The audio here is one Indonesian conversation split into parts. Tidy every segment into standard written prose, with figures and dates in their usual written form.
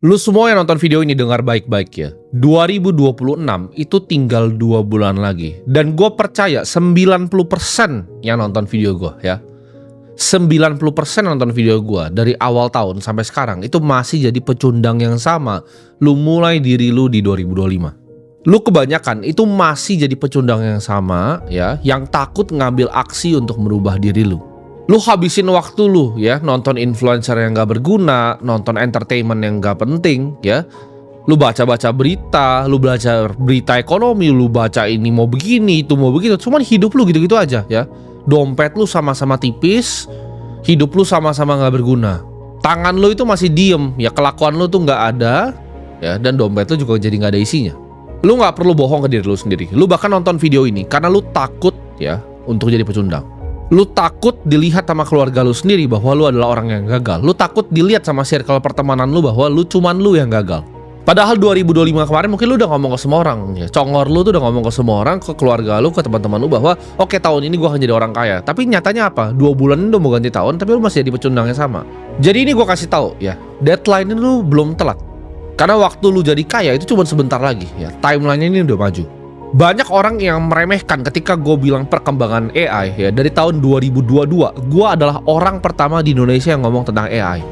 Lu semua yang nonton video ini dengar baik-baik ya. 2026 itu tinggal 2 bulan lagi. Dan gue percaya 90% yang nonton video gue ya. 90% nonton video gue dari awal tahun sampai sekarang itu masih jadi pecundang yang sama. Lu mulai diri lu di 2025. Lu kebanyakan itu masih jadi pecundang yang sama ya, yang takut ngambil aksi untuk merubah diri lu. Lu habisin waktu lu ya nonton influencer yang gak berguna, nonton entertainment yang gak penting ya. Lu baca-baca berita, lu baca berita ekonomi, lu baca ini mau begini, itu mau begitu. Cuman hidup lu gitu-gitu aja ya. Dompet lu sama-sama tipis, hidup lu sama-sama gak berguna. Tangan lu itu masih diem ya, kelakuan lu tuh gak ada ya, dan dompet lu juga jadi gak ada isinya. Lu gak perlu bohong ke diri lu sendiri. Lu bahkan nonton video ini karena lu takut ya untuk jadi pecundang. Lu takut dilihat sama keluarga lu sendiri bahwa lu adalah orang yang gagal. Lu takut dilihat sama circle pertemanan lu bahwa lu cuman lu yang gagal. Padahal 2025 kemarin mungkin lu udah ngomong ke semua orang ya. Congor lu tuh udah ngomong ke semua orang, ke keluarga lu, ke teman-teman lu bahwa oke, tahun ini gua akan jadi orang kaya. Tapi nyatanya apa? 2 bulan ini udah mau ganti tahun tapi lu masih jadi pecundang yang sama. Jadi ini gua kasih tahu ya, deadline ini lu belum telat. Karena waktu lu jadi kaya itu cuma sebentar lagi ya. Timeline-nya ini udah maju. Banyak orang yang meremehkan ketika gue bilang perkembangan AI ya. Dari tahun 2022 gue adalah orang pertama di Indonesia yang ngomong tentang AI.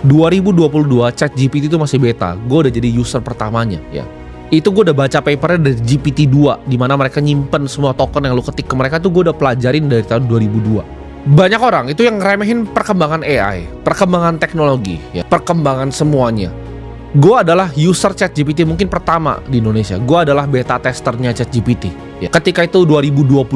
2022 ChatGPT itu masih beta. Gue udah jadi user pertamanya ya. Itu gue udah baca papernya dari GPT-2, dimana mereka nyimpen semua token yang lu ketik ke mereka tuh gue udah pelajarin dari tahun 2002. Banyak orang itu yang ngeremehin perkembangan AI, perkembangan teknologi ya, perkembangan semuanya. Gue adalah user ChatGPT mungkin pertama di Indonesia. Gue adalah beta testernya ChatGPT ya. Ketika itu 2022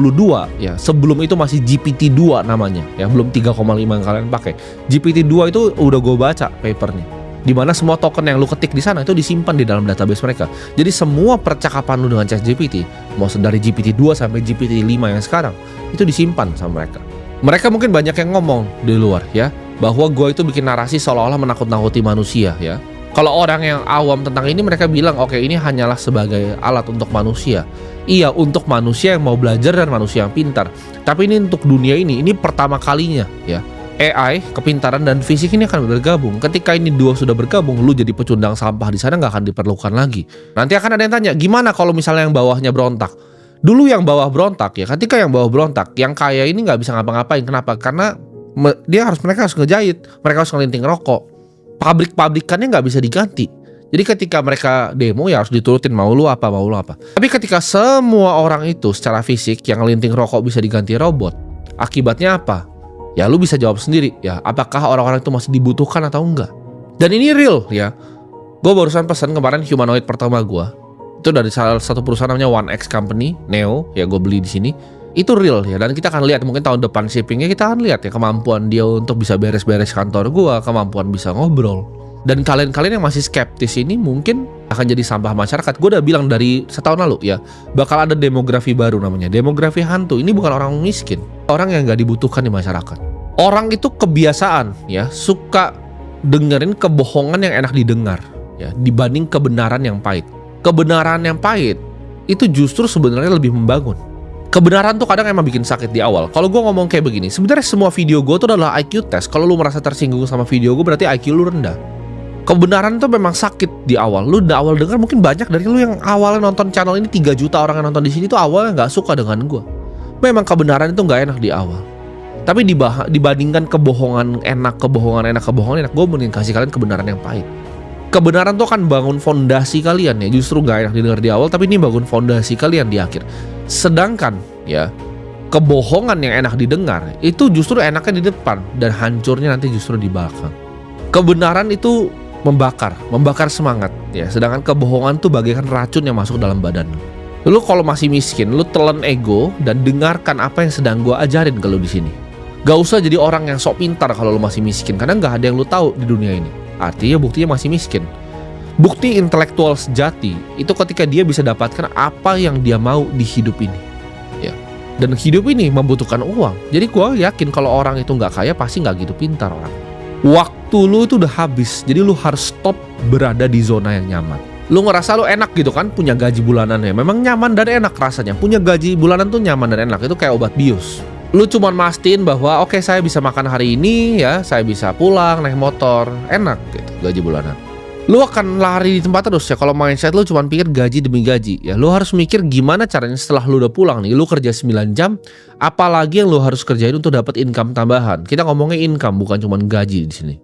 ya, sebelum itu masih GPT-2 namanya ya, belum 3,5 yang kalian pakai. GPT-2 itu udah gue baca papernya, dimana semua token yang lu ketik di sana itu disimpan di dalam database mereka. Jadi semua percakapan lu dengan ChatGPT, mau dari GPT-2 sampai GPT-5 yang sekarang, itu disimpan sama mereka. Mereka mungkin banyak yang ngomong di luar ya, bahwa gue itu bikin narasi seolah-olah menakut-nakuti manusia ya. Kalau orang yang awam tentang ini, mereka bilang oke, ini hanyalah sebagai alat untuk manusia. Iya, untuk manusia yang mau belajar dan manusia yang pintar. Tapi ini untuk dunia ini pertama kalinya ya. AI, kepintaran dan fisik ini akan bergabung. Ketika ini dua sudah bergabung, lu jadi pecundang sampah di sana nggak akan diperlukan lagi. Nanti akan ada yang tanya, gimana kalau misalnya yang bawahnya berontak? Dulu yang bawah berontak ya. Ketika yang bawah berontak, yang kaya ini nggak bisa ngapa-ngapain. Kenapa? Karena mereka harus ngejahit, mereka harus ngelinting rokok. Pabrik-pabrikannya nggak bisa diganti. Jadi ketika mereka demo ya harus diturutin mau lu apa. Tapi ketika semua orang itu secara fisik yang ngelinting rokok bisa diganti robot, akibatnya apa? Ya lu bisa jawab sendiri ya, apakah orang-orang itu masih dibutuhkan atau enggak? Dan ini real ya. Gue barusan pesan kemarin humanoid pertama gue. Itu dari salah satu perusahaan namanya One X Company, Neo ya, gue beli di sini. Itu real ya, dan kita akan lihat mungkin tahun depan shippingnya, kita akan lihat ya kemampuan dia untuk bisa beres-beres kantor gua, kemampuan bisa ngobrol. Dan kalian yang masih skeptis ini mungkin akan jadi sampah masyarakat. Gua udah bilang dari setahun lalu ya, bakal ada demografi baru namanya, demografi hantu. Ini bukan orang miskin, orang yang gak dibutuhkan di masyarakat. Orang itu kebiasaan ya, suka dengerin kebohongan yang enak didengar ya, dibanding kebenaran yang pahit. Kebenaran yang pahit itu justru sebenarnya lebih membangun. Kebenaran tuh kadang emang bikin sakit di awal. Kalau gue ngomong kayak begini, sebenarnya semua video gue tuh adalah IQ test. Kalau lu merasa tersinggung sama video gue, berarti IQ lu rendah. Kebenaran tuh memang sakit di awal. Lu di awal dengar mungkin banyak dari lu yang awalnya nonton channel ini 3 juta orang yang nonton di sini tuh awalnya nggak suka dengan gue. Memang kebenaran itu nggak enak di awal. Tapi dibandingkan kebohongan enak, gue mending kasih kalian kebenaran yang pahit. Kebenaran tuh akan bangun fondasi kalian ya. Justru gak enak didengar di awal, tapi ini bangun fondasi kalian di akhir. Sedangkan ya, kebohongan yang enak didengar itu justru enaknya di depan dan hancurnya nanti justru di belakang. Kebenaran itu membakar semangat ya. Sedangkan kebohongan tuh bagaikan racun yang masuk dalam badan. Lu kalau masih miskin, lu telan ego dan dengarkan apa yang sedang gua ajarin ke lu di sini. Gak usah jadi orang yang sok pintar kalau lu masih miskin, karena gak ada yang lu tahu di dunia ini. Artinya buktinya masih miskin. Bukti intelektual sejati itu ketika dia bisa dapatkan apa yang dia mau di hidup ini ya. Dan hidup ini membutuhkan uang. Jadi gue yakin kalau orang itu gak kaya pasti gak gitu pintar orang. Waktu lu itu udah habis. Jadi lu harus stop berada di zona yang nyaman. Lu ngerasa lu enak gitu kan, punya gaji bulanannya, memang nyaman dan enak rasanya. Punya gaji bulanan tuh nyaman dan enak. Itu kayak obat bius. Lu cuman mastiin bahwa oke, saya bisa makan hari ini ya, saya bisa pulang naik motor, enak gitu gaji bulanan. Lu akan lari di tempat terus ya kalau mindset lu cuma pikir gaji demi gaji ya. Lu harus mikir gimana caranya setelah lu udah pulang nih, lu kerja 9 jam, apalagi yang lu harus kerjain untuk dapat income tambahan. Kita ngomongnya income bukan cuma gaji di sini.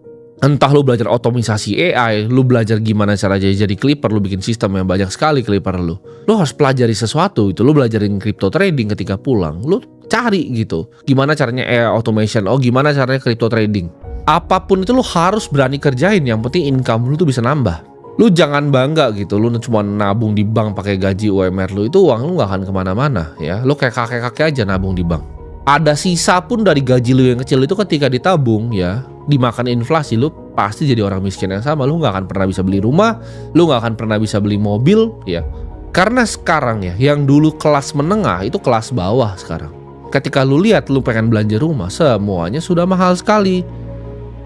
Entah lu belajar otomisasi AI, lu belajar gimana cara jadi clipper, lu bikin sistem yang banyak sekali clipper lu. Lu harus pelajari sesuatu itu, lu belajarin crypto trading ketika pulang. Lu cari gitu, gimana caranya AI automation, gimana caranya crypto trading. Apapun itu lu harus berani kerjain, yang penting income lu tuh bisa nambah. Lu jangan bangga gitu, lu cuma nabung di bank pakai gaji UMR lu, itu uang lu gak akan kemana-mana ya. Lu kayak kakek-kakek aja nabung di bank. Ada sisa pun dari gaji lu yang kecil itu ketika ditabung ya, dimakan inflasi, lu pasti jadi orang miskin yang sama. Lu gak akan pernah bisa beli rumah, lu gak akan pernah bisa beli mobil ya. Karena sekarang ya, yang dulu kelas menengah itu kelas bawah sekarang. Ketika lu lihat lu pengen belanja rumah, semuanya sudah mahal sekali.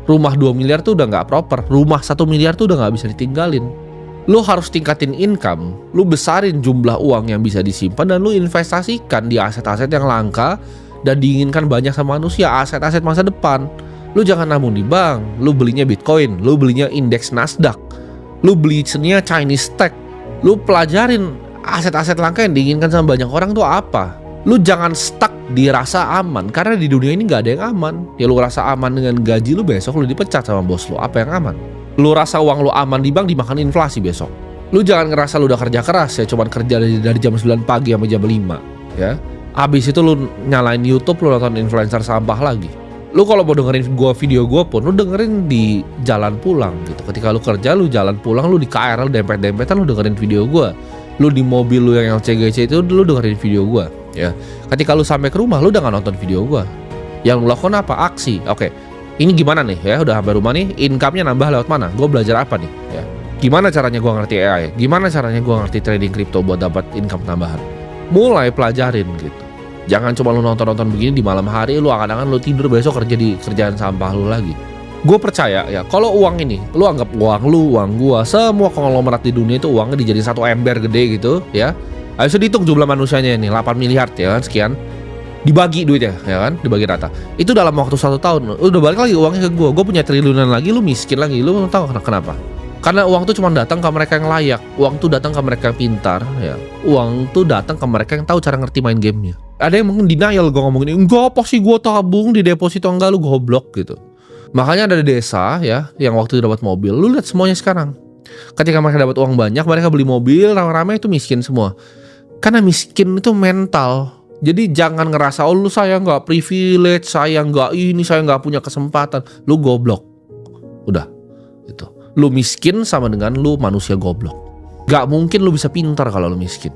Rumah 2 miliar tuh udah gak proper, rumah 1 miliar tuh udah gak bisa ditinggalin. Lu harus tingkatin income, lu besarin jumlah uang yang bisa disimpan, dan lu investasikan di aset-aset yang langka dan diinginkan banyak sama manusia, aset-aset masa depan. Lu jangan nabung di bank, lu belinya Bitcoin, lu belinya indeks Nasdaq, lu belinya Chinese Tech. Lu pelajarin aset-aset langka yang diinginkan sama banyak orang tuh apa. Lu jangan stuck di rasa aman, karena di dunia ini gak ada yang aman. Ya lu rasa aman dengan gaji lu, besok lu dipecat sama bos lu, apa yang aman? Lu rasa uang lu aman di bank, dimakan inflasi besok. Lu jangan ngerasa lu udah kerja keras ya, cuman kerja dari jam 9 pagi sampai jam 5 ya. Habis itu lu nyalain YouTube, lu nonton influencer sampah lagi. Lu kalau mau dengerin video gua pun, lu dengerin di jalan pulang gitu. Ketika lu kerja, lu jalan pulang, lu di KRL dempet-dempetan, lu dengerin video gua. Lu di mobil lu yang LCGC itu, lu dengerin video gua ya. Ketika lu sampai ke rumah, lu udah gak nonton video gua. Yang lu lakukan apa? Aksi. Oke, ini gimana nih ya, udah sampai rumah nih, income-nya nambah lewat mana? Gua belajar apa nih ya? Gimana caranya gua ngerti AI? Gimana caranya gua ngerti trading crypto buat dapat income tambahan? Mulai pelajarin gitu. Jangan cuma lu nonton-nonton begini di malam hari, lu angan-angan lu tidur besok kerja di kerjaan sampah lu lagi. Gue percaya ya, kalau uang ini, lu anggap uang lu, uang gua, semua konglomerat di dunia itu uangnya dijadiin satu ember gede gitu ya. Ayo dihitung jumlah manusianya ini, 8 miliar ya kan, sekian. Dibagi duitnya ya kan, dibagi rata. Itu dalam waktu 1 tahun, udah balik lagi uangnya ke gue punya triliunan lagi, lu miskin lagi. Lu tahu kenapa? Karena uang tuh cuma datang ke mereka yang layak, uang tuh datang ke mereka yang pintar ya. Uang tuh datang ke mereka yang tahu cara ngerti main gamenya. Ada yang mungkin denial gue ngomong ini, enggak apa sih gue tabung di deposito, enggak, lu goblok gitu. Makanya ada desa ya, yang waktu itu dapat mobil, lu lihat semuanya sekarang. Ketika mereka dapat uang banyak, mereka beli mobil, rame-rame itu miskin semua. Karena miskin itu mental. Jadi jangan ngerasa, oh lu saya nggak privilege, saya nggak ini, saya nggak punya kesempatan. Lu goblok. Udah, itu. Lu miskin sama dengan lu manusia goblok. Gak mungkin lu bisa pintar kalau lu miskin.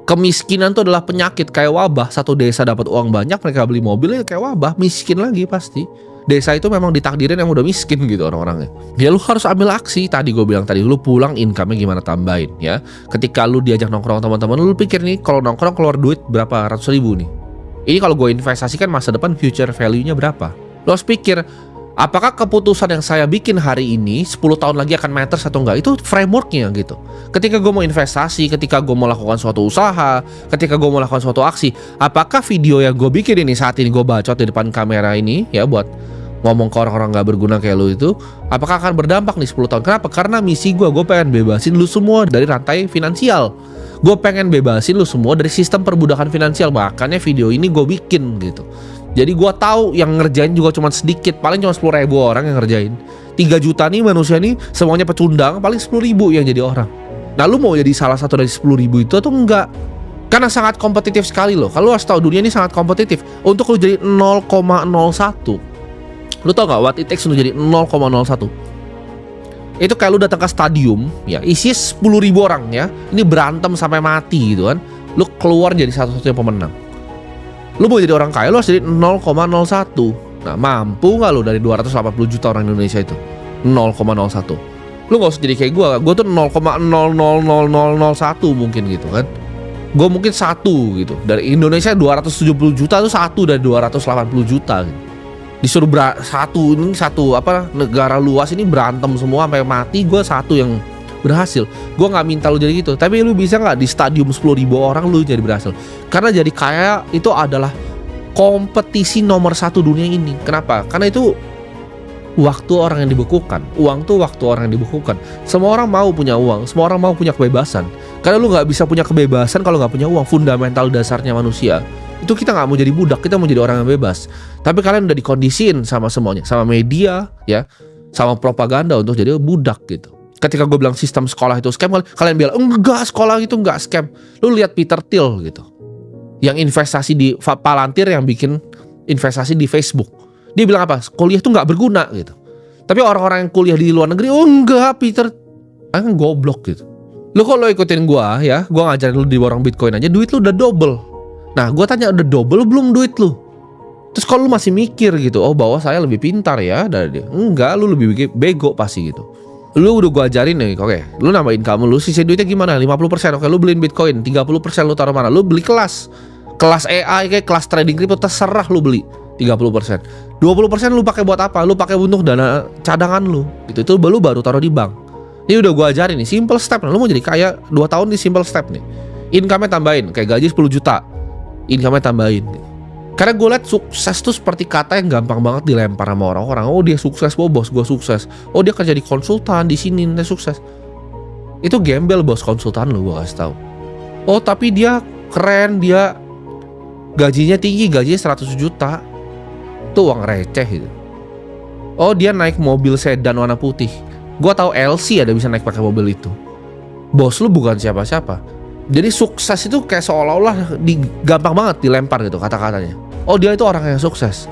Kemiskinan itu adalah penyakit kayak wabah. Satu desa dapat uang banyak, mereka beli mobil, ya kayak wabah, miskin lagi pasti. Desa itu memang ditakdirin yang udah miskin gitu orang-orangnya. Ya lu harus ambil aksi. Tadi gue bilang tadi, lu pulang income-nya gimana tambahin ya. Ketika lu diajak nongkrong teman-teman, lu pikir nih kalau nongkrong keluar duit berapa ratus ribu nih. Ini kalau gue investasikan masa depan future value-nya berapa. Lu harus pikir, apakah keputusan yang saya bikin hari ini 10 tahun lagi akan matters atau enggak? Itu frameworknya gitu. Ketika gue mau investasi, ketika gue mau lakukan suatu usaha, ketika gue mau lakukan suatu aksi, apakah video yang gue bikin ini saat ini gue bacot di depan kamera ini ya buat ngomong ke orang-orang gak berguna kayak lu itu, apakah akan berdampak nih 10 tahun? Kenapa? Karena misi gue pengen bebasin lu semua dari rantai finansial. Gue pengen bebasin lu semua dari sistem perbudakan finansial. Makanya video ini gue bikin gitu. Jadi gue tahu yang ngerjain juga cuma sedikit, paling cuma 10.000 orang yang ngerjain. 3 juta nih manusia nih semuanya pecundang, paling 10.000 yang jadi orang. Nah lu mau jadi salah satu dari 10.000 itu atau enggak? Karena sangat kompetitif sekali loh. Kalau lu harus tahu dunia ini sangat kompetitif. Untuk lu jadi 0,01, lu tau gak what it takes untuk jadi 0,01? Itu kayak lu datang ke stadium ya, isi 10.000 orang ya, ini berantem sampai mati gitu kan. Lu keluar jadi satu-satunya pemenang. Lu mau jadi orang kaya, lu harus jadi 0,01. Nah mampu gak lu dari 280 juta orang Indonesia itu 0,01? Lu gak usah jadi kayak gue tuh 0,00001 mungkin gitu kan. Gue mungkin 1 gitu. Dari Indonesia 270 juta tuh 1 dari 280 juta gitu. Disuruh satu negara luas ini berantem semua sampai mati, gue satu yang berhasil. Gue nggak minta lu jadi gitu, tapi lu bisa nggak di stadium 10.000 orang lu jadi berhasil? Karena jadi kaya itu adalah kompetisi nomor 1 dunia ini. Kenapa? Karena itu Waktu orang yang dibekukan. Uang tuh waktu orang yang dibekukan. Semua orang mau punya uang, semua orang mau punya kebebasan. Karena lu nggak bisa punya kebebasan kalau nggak punya uang. Fundamental dasarnya manusia itu kita nggak mau jadi budak, kita mau jadi orang yang bebas. Tapi kalian udah dikondisiin sama semuanya, sama media, ya, sama propaganda untuk jadi budak gitu. Ketika gue bilang sistem sekolah itu scam, kalian bilang enggak, sekolah itu enggak scam. Lu lihat Peter Thiel gitu, yang investasi di Palantir, yang bikin investasi di Facebook. Dia bilang apa? Kuliah tuh nggak berguna gitu. Tapi orang-orang yang kuliah di luar negeri, oh enggak, Peter kan goblok gitu. Lu kalau ikutin gua ya, gua ngajarin lu di warung Bitcoin aja, duit lu udah double. Nah, gua tanya udah double belum duit lu? Terus kalau lu masih mikir gitu, oh bahwa saya lebih pintar ya dari dia. Enggak, lu lebih bego pasti gitu. Lu udah gua ajarin nih, oke, lu nambahin kamu, lu sisa duitnya gimana? 50%, oke, lu beliin Bitcoin, 30% lu taruh mana? Lu beli kelas AI kayak kelas trading crypto, terserah lu beli 30%. 20% lu pakai buat apa? Lu pakai untuk dana cadangan lu. Itu lu baru taruh di bank. Ini udah gua ajarin nih, simple step. Lu mau jadi kaya 2 tahun di simple step nih. Income-nya tambahin, kayak gaji 10 juta. Income-nya tambahin. Karena gue liat sukses tuh seperti kata yang gampang banget dilempar sama orang-orang. Oh dia sukses, oh bos gue sukses. Oh dia kerja di konsultan di sini, dia sukses. Itu gembel bos konsultan lu, gue kasih tahu. Oh tapi dia keren, dia gajinya tinggi, gajinya 100 juta. Itu uang receh gitu. Oh dia naik mobil sedan warna putih. Gue tahu LC ada bisa naik pakai mobil itu. Bos lu bukan siapa-siapa. Jadi sukses itu kayak seolah-olah gampang banget dilempar gitu kata-katanya. Oh dia itu orang yang sukses.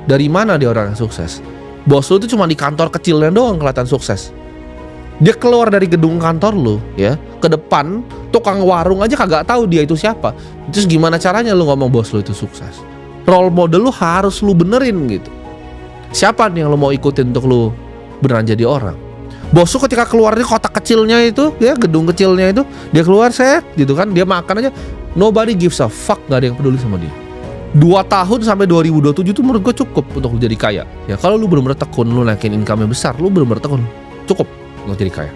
Dari mana dia orang yang sukses? Bos lu itu cuma di kantor kecilnya doang kelihatan sukses. Dia keluar dari gedung kantor lu ya, ke depan tukang warung aja kagak tahu dia itu siapa. Terus gimana caranya lu ngomong bos lu itu sukses? Role model lu harus lu benerin gitu. Siapa nih yang lu mau ikutin untuk lu beneran jadi orang? Bos lu ketika keluar dari kotak kecilnya itu ya, gedung kecilnya itu, dia keluar set gitu kan, dia makan aja, nobody gives a fuck, gak ada yang peduli sama dia. 2 tahun sampai 2027 itu menurut gue cukup untuk jadi kaya. Ya kalau lu bener-bener tekun, lu naikin income-nya besar, lu bener-bener tekun, cukup untuk jadi kaya.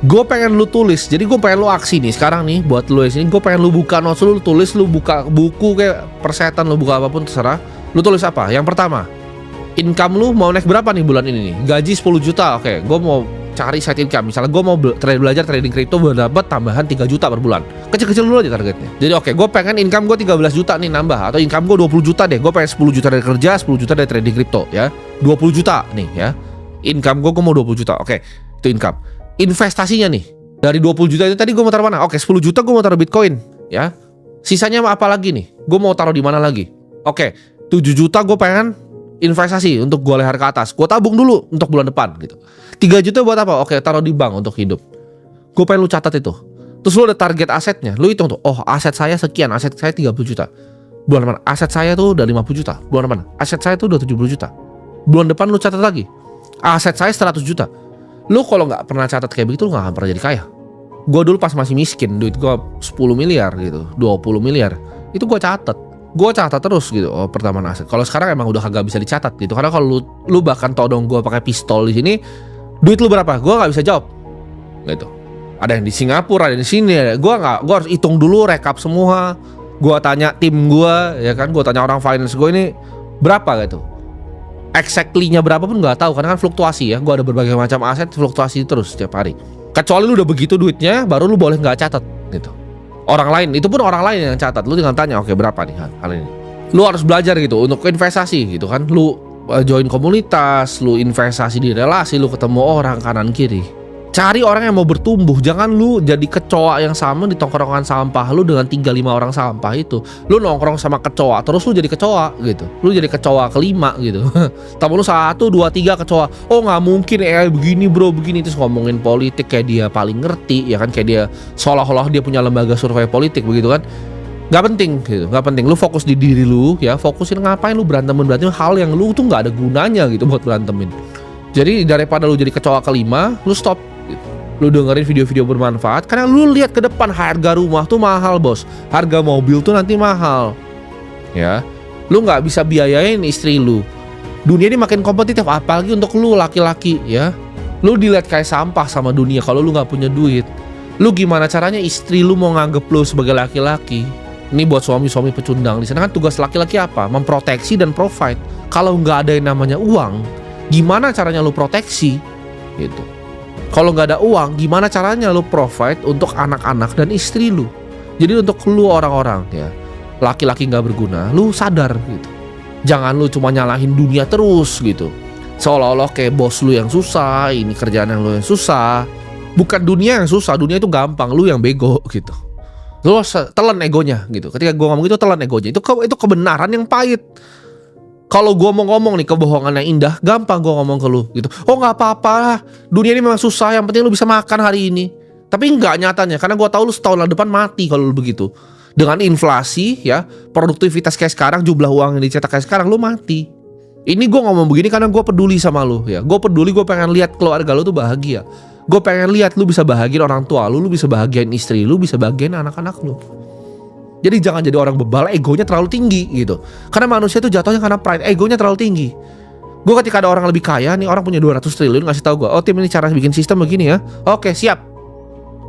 Gue pengen lu tulis, jadi gue pengen lu aksi nih sekarang nih buat lu di sini. Gue pengen lu buka notes, lu tulis, lu buka buku kayak persetan, lu buka apapun terserah. Lu tulis apa? Yang pertama, income lu mau naik berapa nih bulan ini nih? Gaji 10 juta, oke, gue mau cari side income. Misalnya gue mau belajar trading crypto, gue dapat tambahan 3 juta per bulan. Kecil-kecil dulu aja targetnya. Jadi oke, gue pengen income gue 13 juta nih nambah, atau income gue 20 juta deh. Gue pengen 10 juta dari kerja, 10 juta dari trading crypto ya. 20 juta nih ya. Income gue mau 20 juta. Oke, itu income. Investasinya nih, dari 20 juta itu tadi gue mau taruh mana? Oke, 10 juta gue mau taruh Bitcoin ya. Sisanya apa lagi nih? Gue mau taruh di mana lagi? Oke, 7 juta gue pengen investasi untuk gue leher ke atas. Gue tabung dulu untuk bulan depan gitu. 3 juta buat apa? Oke, taruh di bank untuk hidup. Gue pengen lu catat itu. Terus lu ada target asetnya. Lu hitung tuh, oh aset saya sekian, aset saya 30 juta. Bulan depan aset saya tuh udah 50 juta. Bulan depan aset saya tuh udah 70 juta. Bulan depan lu catat lagi, aset saya 100 juta. Lu kalau gak pernah catat kayak begitu, lu gak akan pernah jadi kaya. Gue dulu pas masih miskin, duit gue 10 miliar gitu, 20 miliar. Itu gue catat. Gue catat terus gitu, oh pertambahan aset. Kalau sekarang emang udah kagak bisa dicatat gitu. Karena kalau lu bahkan todong gue pakai pistol di sini, duit lu berapa? Gue gak bisa jawab gitu. Ada yang di Singapura, ada yang di sini. Gue harus hitung dulu, rekap semua. Gue tanya tim gue, ya kan. Gue tanya orang finance gue ini berapa gitu. Exactly-nya berapa pun gak tahu, karena kan fluktuasi ya. Gue ada berbagai macam aset, fluktuasi terus setiap hari. Kecuali lu udah begitu duitnya, baru lu boleh gak catat gitu. Orang lain, itu pun orang lain yang catat. Lu tinggal tanya, oke berapa nih hal ini. Lu harus belajar gitu untuk investasi gitu kan. Lu join komunitas, lu investasi di relasi, lu ketemu orang kanan kiri. Cari orang yang mau bertumbuh. Jangan lu jadi kecoa yang sama di tongkrongan sampah lu dengan 3-5 orang sampah itu. Lu nongkrong sama kecoa, terus lu jadi kecoa gitu. Lu jadi kecoa kelima gitu. Tapi lu 1, 2, 3 kecoa. Oh gak mungkin begini bro, begini. Terus ngomongin politik kayak dia paling ngerti, ya kan. Kayak dia seolah-olah dia punya lembaga survei politik begitu kan. Gak penting gitu, gak penting. Lu fokus di diri lu ya. Fokusin ngapain lu berantemin hal yang lu tuh gak ada gunanya gitu buat berantemin. Jadi daripada lu jadi kecoa kelima, lu stop gitu. Lu dengerin video-video bermanfaat. Karena lu lihat ke depan, harga rumah tuh mahal bos, harga mobil tuh nanti mahal ya. Lu gak bisa biayain istri lu. Dunia ini makin kompetitif, apalagi untuk lu laki-laki ya. Lu dilihat kayak sampah sama dunia kalau lu gak punya duit. Lu gimana caranya istri lu mau nganggep lu sebagai laki-laki? Ini buat suami-suami pecundang di sana kan, tugas laki-laki apa? Memproteksi dan provide. Kalau nggak ada yang namanya uang, Gimana caranya lu proteksi gitu. Kalau nggak ada uang, gimana caranya lu provide untuk anak-anak dan istri lu. Jadi untuk lu orang-orang ya, laki-laki nggak berguna, lu sadar gitu. Jangan lu cuma nyalahin dunia terus gitu. Seolah-olah kayak bos lu yang susah, ini kerjaan yang lu yang susah. Bukan dunia yang susah, dunia itu gampang, lu yang bego gitu. Lu telan egonya gitu. Ketika gua ngomong itu telan egonya. Itu kebenaran yang pahit. Kalau gue mau ngomong nih kebohongan yang indah, gampang gue ngomong ke lu gitu. Oh nggak apa-apa, dunia ini memang susah, yang penting lu bisa makan hari ini. Tapi nggak nyatanya, karena gue tahu lu setahun depan mati kalau lu begitu. Dengan inflasi ya, produktivitas kayak sekarang, jumlah uang yang dicetak kayak sekarang, lu mati. Ini gue ngomong begini karena gue peduli sama lu ya. Gue peduli, gue pengen lihat keluarga lu tuh bahagia. Gue pengen lihat lu bisa bahagiain orang tua lu bisa bahagiain istri lu, bisa bahagiain anak-anak lu. Jadi jangan jadi orang bebal, egonya terlalu tinggi gitu. Karena manusia itu jatuhnya karena pride, egonya terlalu tinggi. Gue ketika ada orang lebih kaya nih, orang punya 200 triliun ngasih tahu gue, oh tim ini cara bikin sistem begini ya. Oke siap.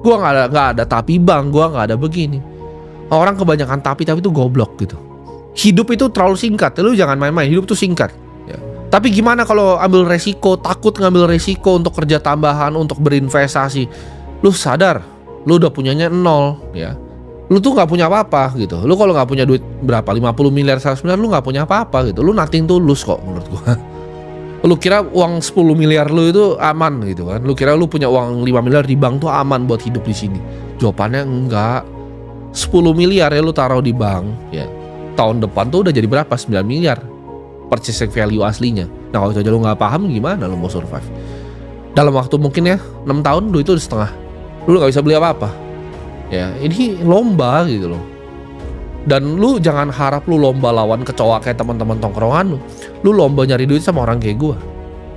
Gue nggak ada tapi bang, gue nggak ada begini. Orang kebanyakan tapi itu goblok gitu. Hidup itu terlalu singkat, lu jangan main-main. Hidup itu singkat. Ya. Tapi gimana kalau ambil resiko, takut ngambil resiko untuk kerja tambahan, untuk berinvestasi. Lu sadar, lu udah punyanya 0 ya. Lu tuh nggak punya apa-apa gitu. Lu kalau nggak punya duit berapa 50 miliar 100 miliar, lu nggak punya apa-apa gitu. Lu nothing tulus kok menurut gua. Lu kira uang 10 miliar lu itu aman gitu kan? Lu kira lu punya uang 5 miliar di bank tuh aman buat hidup di sini? Jawabannya enggak. 10 miliar ya lu taruh di bank ya. Tahun depan tuh udah jadi berapa? 9 miliar purchasing value aslinya. Nah kalau aja lu nggak paham, gimana lu mau survive? Dalam waktu mungkin ya 6 tahun duit itu udah setengah. Lu nggak bisa beli apa-apa. Ya, ini lomba gitu loh. Dan lu jangan harap lu lomba lawan kecoa kayak teman-teman tongkrongan lu. Lu lomba nyari duit sama orang kayak gua.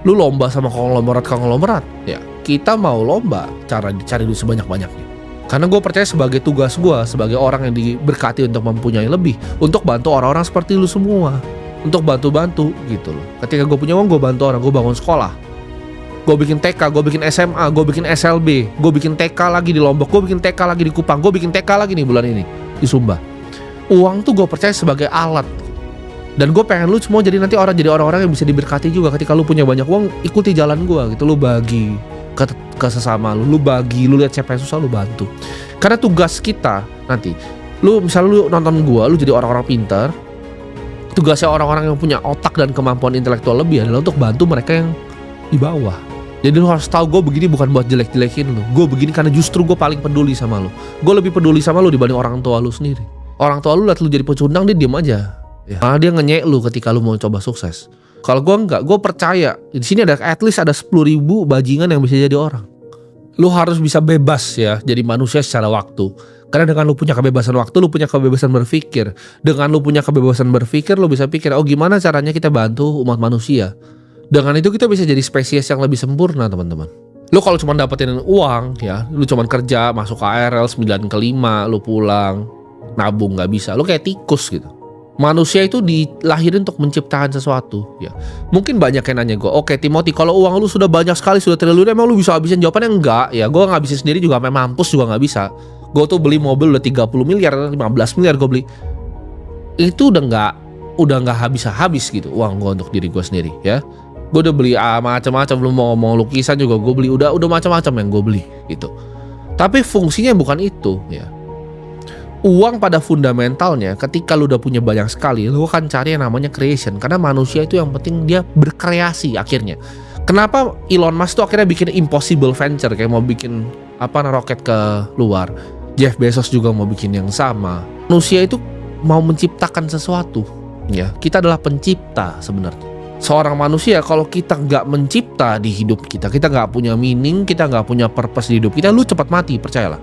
Lu lomba sama konglomerat. Ya, kita mau lomba cara cari duit sebanyak-banyaknya. Karena gue percaya sebagai tugas gue, sebagai orang yang diberkati untuk mempunyai lebih, untuk bantu orang-orang seperti lu semua. Untuk bantu-bantu gitu loh. Ketika gue punya uang, gue bantu orang, gue bangun sekolah. Gue bikin TK, gue bikin SMA, gue bikin SLB, gue bikin TK lagi di Lombok, gue bikin TK lagi di Kupang, gue bikin TK lagi nih bulan ini di Sumba. Uang tuh gue percaya sebagai alat. Dan gue pengen lu semua jadi nanti orang-orang yang bisa diberkati juga. Ketika lu punya banyak uang, ikuti jalan gue gitu. Lu bagi ke sesama lu bagi, lu lihat siapa yang susah, lu bantu. Karena tugas kita nanti, lu misalnya lu nonton gue, lu jadi orang-orang pintar. Tugasnya orang-orang yang punya otak dan kemampuan intelektual lebih adalah untuk bantu mereka yang di bawah. Jadi lu harus tahu gue begini bukan buat jelek-jelekin lu. Gue begini karena justru gue paling peduli sama lu. Gue lebih peduli sama lu dibanding orang tua lu sendiri. Orang tua lu liat lu jadi pecundang, dia diem aja. Ya. Malah dia ngenyek lu ketika lu mau coba sukses. Kalau gue enggak, gue percaya di sini ada at least ada 10.000 bajingan yang bisa jadi orang. Lu harus bisa bebas ya jadi manusia secara waktu. Karena dengan lu punya kebebasan waktu, lu punya kebebasan berpikir. Dengan lu punya kebebasan berpikir, lu bisa pikir, oh gimana caranya kita bantu umat manusia. Dengan itu kita bisa jadi spesies yang lebih sempurna, teman-teman. Lu kalau cuma dapetin uang ya, lu cuma kerja, masuk KRL 9 ke 5, lu pulang, nabung nggak bisa. Lu kayak tikus gitu. Manusia itu dilahirin untuk menciptakan sesuatu ya. Mungkin banyak yang nanya gue, oke Timothy, kalau uang lu sudah banyak sekali, sudah triliun, emang lu bisa habisin? Jawabannya enggak ya. Gue ngabisin sendiri juga sampai mampus juga nggak bisa. Gue tuh beli mobil udah 30 miliar, 15 miliar gue beli. Itu udah nggak habis gitu uang gue untuk diri gue sendiri ya. Gue udah beli macam-macam, belum mau ngomong lukisan juga gue beli, udah macam-macam yang gue beli gitu. Tapi fungsinya bukan itu ya. Uang pada fundamentalnya ketika lu udah punya banyak sekali, lu akan cari yang namanya creation. Karena manusia itu yang penting dia berkreasi akhirnya. Kenapa Elon Musk tuh akhirnya bikin impossible venture, kayak mau bikin roket ke luar. Jeff Bezos juga mau bikin yang sama. Manusia itu mau menciptakan sesuatu ya. Kita adalah pencipta sebenarnya. Seorang manusia kalau kita nggak mencipta di hidup kita nggak punya meaning, kita nggak punya purpose di hidup kita, lu cepat mati, percayalah.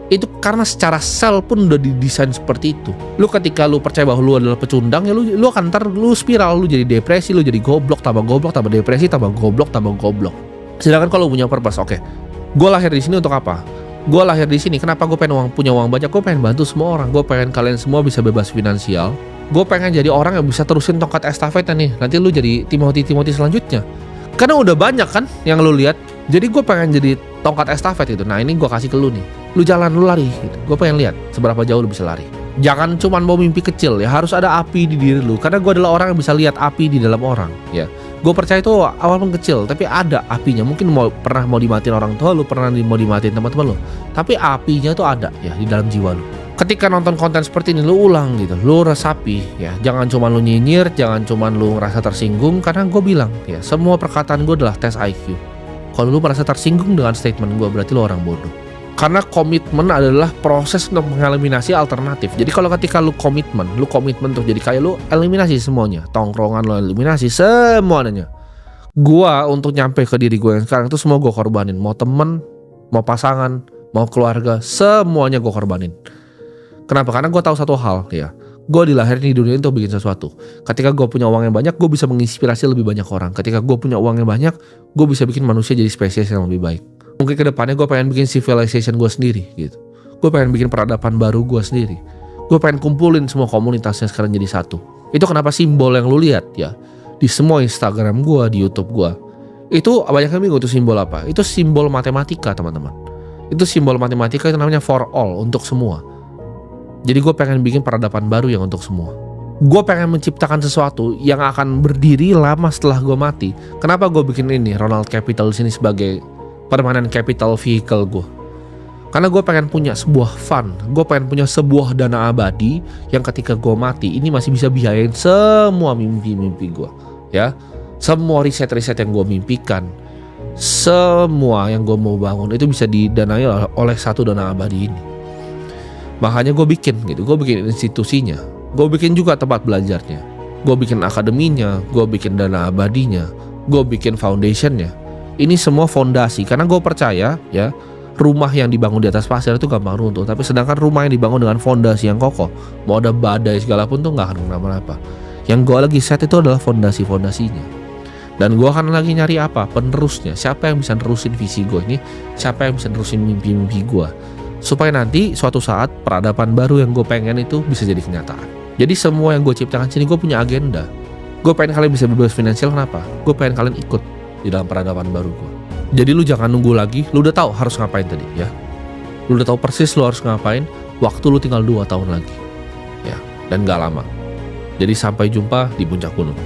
Itu karena secara sel pun udah didesain seperti itu. Lu ketika lu percaya bahwa lu adalah pecundang ya, lu akan lu spiral, lu jadi depresi, lu jadi goblok, tambah depresi, tambah goblok. Sedangkan kalau lu punya purpose, oke, gue lahir di sini untuk apa? Gue lahir di sini, kenapa gue pengen punya uang banyak? Gue pengen bantu semua orang, gue pengen kalian semua bisa bebas finansial. Gue pengen jadi orang yang bisa terusin tongkat estafetnya nih. Nanti lu jadi Timothy selanjutnya. Karena udah banyak kan yang lu lihat. Jadi gue pengen jadi tongkat estafet itu. Nah ini gue kasih ke lu nih. Lu jalan, lu lari gitu. Gue pengen lihat seberapa jauh lu bisa lari. Jangan cuma mau mimpi kecil ya. Harus ada api di diri lu. Karena gue adalah orang yang bisa lihat api di dalam orang ya. Gue percaya itu awal pun kecil, tapi ada apinya. Mungkin pernah mau dimatiin orang tua lu, pernah mau dimatiin teman-teman lu, tapi apinya tuh ada ya di dalam jiwa lu. Ketika nonton konten seperti ini, lu ulang gitu, lu resapi ya. Jangan cuma lu nyinyir, jangan cuma lu ngerasa tersinggung, karena gue bilang ya, semua perkataan gue adalah tes IQ. Kalau lu merasa tersinggung dengan statement gue, berarti lu orang bodoh. Karena komitmen adalah proses untuk mengeliminasi alternatif. Jadi kalau ketika lu komitmen tuh jadi kayak lu eliminasi semuanya. Tongkrongan lu eliminasi semuanya. Gua untuk nyampe ke diri gue yang sekarang itu semua gue korbanin. Mau temen, mau pasangan, mau keluarga, semuanya gue korbanin. Kenapa? Karena gue tahu satu hal ya. Gue dilahirin di dunia ini untuk bikin sesuatu. Ketika gue punya uang yang banyak, gue bisa menginspirasi lebih banyak orang. Ketika gue punya uang yang banyak, gue bisa bikin manusia jadi spesies yang lebih baik. Mungkin kedepannya gue pengen bikin civilization gue sendiri gitu. Gue pengen bikin peradaban baru gue sendiri. Gue pengen kumpulin semua komunitasnya sekarang jadi satu. Itu kenapa simbol yang lu lihat ya di semua Instagram gue, di YouTube gue, itu banyak yang bingung itu simbol apa. Itu simbol matematika, teman-teman. Itu simbol matematika, itu namanya for all, untuk semua. Jadi gue pengen bikin peradaban baru yang untuk semua. Gue pengen menciptakan sesuatu yang akan berdiri lama setelah gue mati. Kenapa gue bikin ini Ronald Capital di sini sebagai permanent capital vehicle gue? Karena gue pengen punya sebuah fund, gue pengen punya sebuah dana abadi yang ketika gue mati ini masih bisa biayain semua mimpi-mimpi gue, ya, semua riset-riset yang gue mimpikan, semua yang gue mau bangun itu bisa didanai oleh satu dana abadi ini. Makanya gue bikin gitu, gue bikin institusinya, gue bikin juga tempat belajarnya, gue bikin akademinya, gue bikin dana abadinya, gue bikin foundationnya. Ini semua fondasi, karena gue percaya ya, rumah yang dibangun di atas pasir itu gampang runtuh, tapi sedangkan rumah yang dibangun dengan fondasi yang kokoh, mau ada badai segala pun tuh gak akan kenapa-napa. Yang gue lagi set itu adalah fondasi-fondasinya. Dan gue akan lagi nyari apa? Penerusnya. Siapa yang bisa nerusin visi gue ini? Siapa yang bisa nerusin mimpi-mimpi gue? Supaya nanti suatu saat peradaban baru yang gue pengen itu bisa jadi kenyataan. Jadi semua yang gue ciptakan sini gue punya agenda. Gue pengen kalian bisa bebas finansial, kenapa? Gue pengen kalian ikut di dalam peradaban baru gue. Jadi lu jangan nunggu lagi, lu udah tahu harus ngapain tadi ya. Lu udah tahu persis lu harus ngapain, waktu lu tinggal 2 tahun lagi. Ya, dan gak lama. Jadi sampai jumpa di puncak gunung.